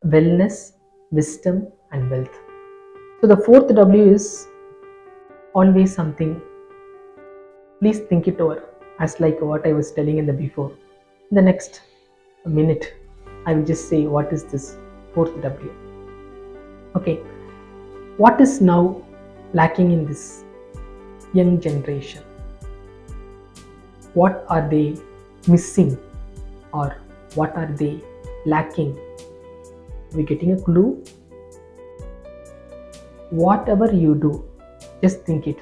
wellness, wisdom, and wealth. So the fourth W is always something. Please think it over, as like what I was telling in the before. In the next minute, I will just say what is this fourth W. Okay, what is now lacking in this young generation? What are they missing, or what are they lacking? Are we getting a clue? Whatever you do, just think it.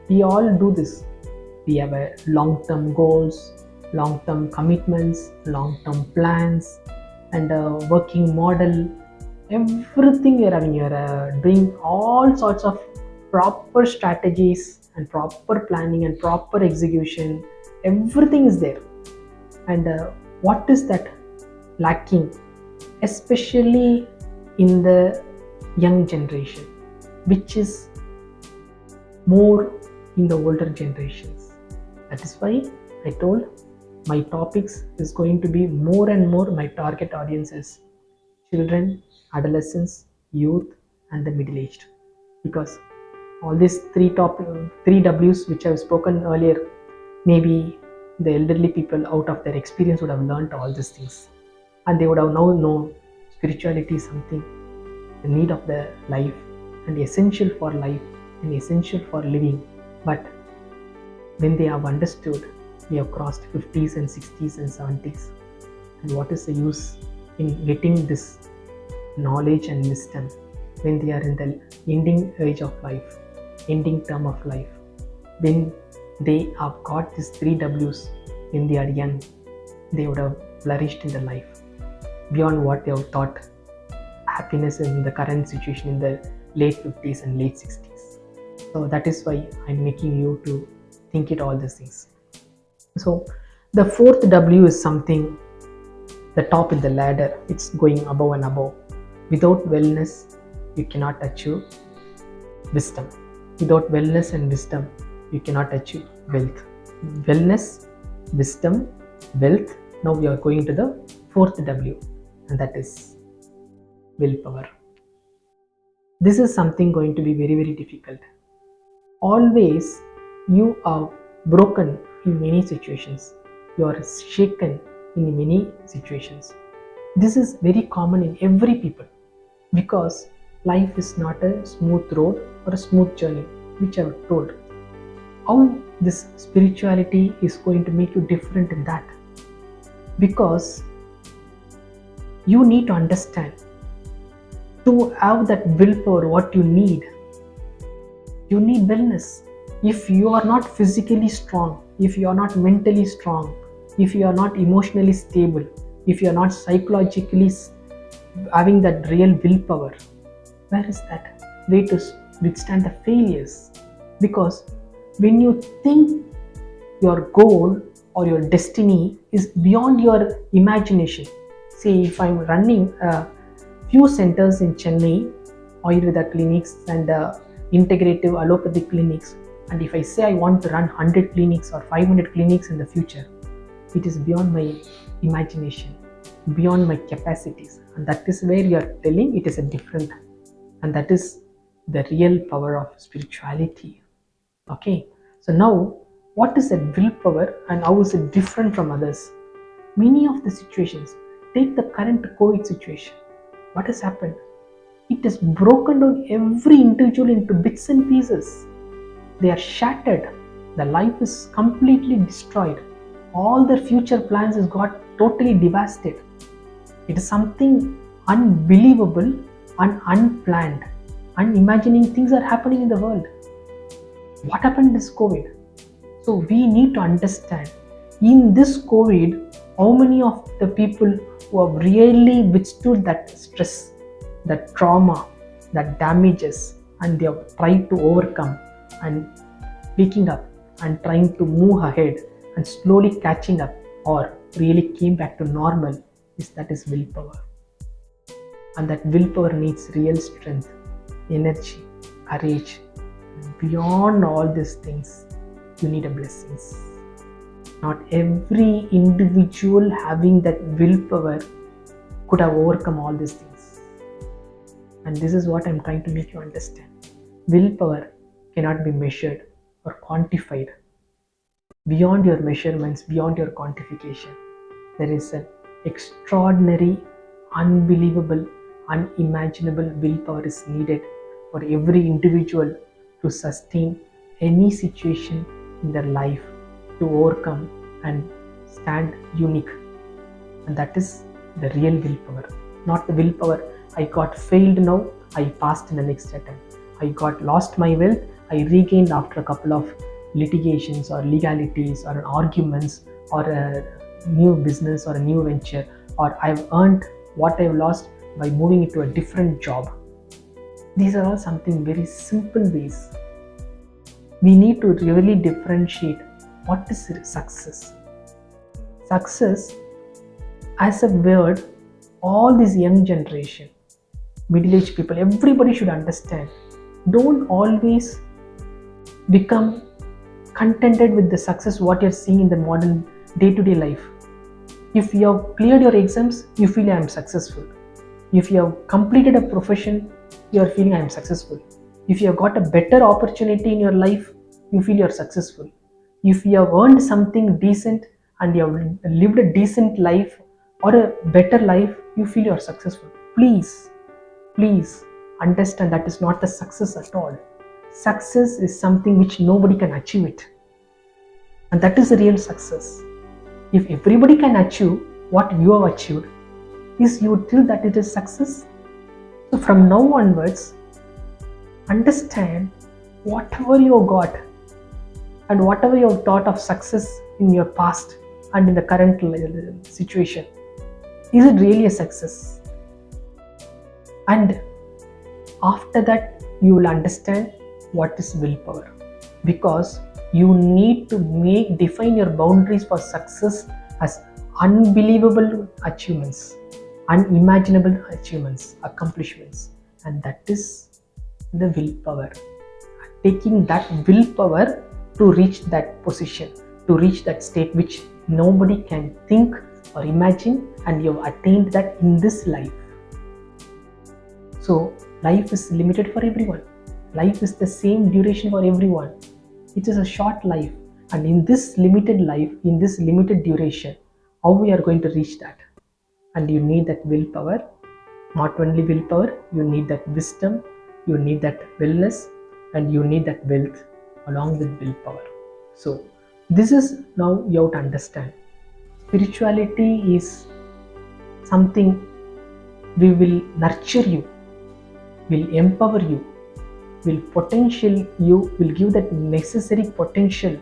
We all do this. We have a long-term goals, long-term commitments, long-term plans, and a working model. Everything you're having, you're doing all sorts of proper strategies and proper planning and proper execution. Everything is there. And what is that lacking, especially in the young generation, which is more in the older generations? That is why I told my topics is going to be more and more my target audiences: children, adolescents, youth, and the middle-aged. Because all these three W's which I have spoken earlier, maybe the elderly people out of their experience would have learned all these things, and they would have now known spirituality is something, the need of the life, and essential for life and essential for living. But when they have understood, we have crossed 50s and 60s and 70s, and what is the use in getting this knowledge and wisdom when they are in the ending age of life, ending term of life? When they have got these three W's when they are young, they would have flourished in the life beyond what they have thought happiness in the current situation in the late 50s and late 60s. So that is why I'm making you to think it all these things. So the fourth W is something, the top in the ladder. It's going above and above. Without wellness, you cannot achieve wisdom. Without wellness and wisdom, you cannot achieve wealth. Wellness, wisdom, wealth. Now we are going to the fourth W, and that is willpower. This is something going to be very, very difficult. Always you are broken in many situations. You are shaken in many situations. This is very common in every people, because life is not a smooth road or a smooth journey, which I have told. How this spirituality is going to make you different in that? Because you need to understand, to have that willpower, what you need wellness. If you are not physically strong, if you are not mentally strong, if you are not emotionally stable, if you are not psychologically having that real willpower, where is that way to withstand the failures? Because when you think your goal or your destiny is beyond your imagination, say if I'm running a few centers in Chennai, Ayurveda clinics and integrative allopathic clinics, and if I say I want to run 100 clinics or 500 clinics in the future, it is beyond my imagination, beyond my capacities, and that is where you are telling it is a different, and that is the real power of spirituality. Okay, so now what is that willpower and how is it different from others? Many of the situations, take the current COVID situation, what has happened? It has broken down every individual into bits and pieces. They are shattered. The life is completely destroyed. All their future plans has got totally devastated. It is something unbelievable and unplanned. Unimagining things are happening in the world. What happened in this COVID? So we need to understand, in this COVID, how many of the people who have really withstood that stress, that trauma, that damages, and they have tried to overcome and picking up and trying to move ahead and slowly catching up, or really came back to normal, that is willpower. And that willpower needs real strength, energy, courage. Beyond all these things, you need a blessings. Not every individual having that willpower could have overcome all these things. And this is what I'm trying to make you understand. Willpower cannot be measured or quantified. Beyond your measurements, beyond your quantification, there is an extraordinary, unbelievable, unimaginable willpower is needed for every individual to sustain any situation in their life, to overcome and stand unique. And that is the real willpower, not the willpower I got failed now, I passed in the next attempt. I got lost my wealth, I regained after a couple of litigations or legalities or arguments or a new business or a new venture, or I've earned what I've lost by moving into a different job. These are all something very simple ways. We need to really differentiate what is success. Success as a word, all this young generation, middle-aged people, everybody should understand. Don't always become contented with the success what you're seeing in the modern day-to-day life. If you have cleared your exams, you feel I am successful. If you have completed a profession, you are feeling I am successful. If you have got a better opportunity in your life, you feel you are successful. If you have earned something decent and you have lived a decent life or a better life, you feel you are successful. Please understand that is not the success at all. Success is something which nobody can achieve it. And that is the real success. If everybody can achieve what you have achieved, is you feel that it is success? So from now onwards, understand whatever you got and whatever you have thought of success in your past and in the current situation, is it really a success? And after that, you will understand what is willpower, because you need to define your boundaries for success as unbelievable achievements, unimaginable achievements, accomplishments, and that is the willpower. Taking that willpower to reach that position, to reach that state which nobody can think or imagine, and you have attained that in this life. So life is limited for everyone. Life is the same duration for everyone. It is a short life, and in this limited life, in this limited duration, how we are going to reach that? And you need that willpower. Not only willpower, you need that wisdom, you need that wellness, and you need that wealth along with willpower. So this is now you have to understand. Spirituality is something we will nurture you, will empower you, will potential you, will give that necessary potential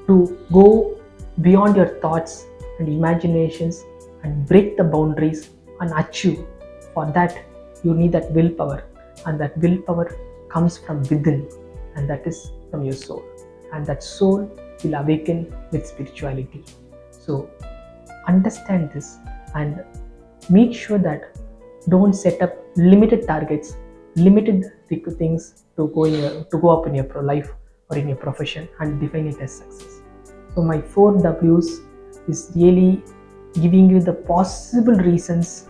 to go beyond your thoughts and imaginations and break the boundaries and achieve. For that, you need that willpower, and that willpower comes from within, and that is from your soul, and that soul will awaken with spirituality. So understand this and make sure that don't set up limited targets, limited things to go up in your life or in your profession and define it as success. So my 4 W's is really giving you the possible reasons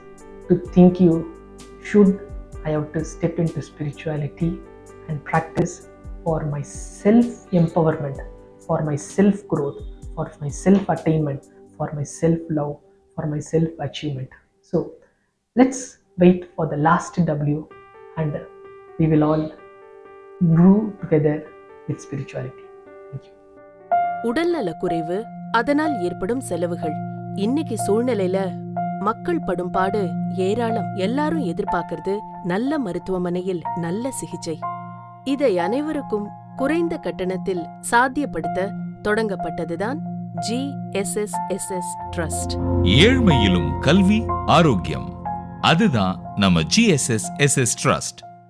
to think you should I have to step into spirituality and practice for my self-empowerment, for my self-growth, for my self-attainment, for my self-love, for my self-achievement. So let's wait for the last W, and we will all grow together with spirituality. Thank you. உடல்நல குறைவு, அதனால் ஏற்படும் செலவுகள். இன்னைக்கு சூழ்நிலையில மக்கள் படும் பாடு ஏராளம். எல்லாரும் எதிர்பார்க்கிறது நல்ல மருத்துவமனையில் நல்ல சிகிச்சை. இதை அனைவருக்கும் குறைந்த கட்டணத்தில் சாத்தியப்படுத்த தொடங்கப்பட்டதுதான் GSSSS ட்ரஸ்ட். ஏழ்மையிலும் கல்வி ஆரோக்கியம், அதுதான் நம்ம GSSSS ட்ரஸ்ட்.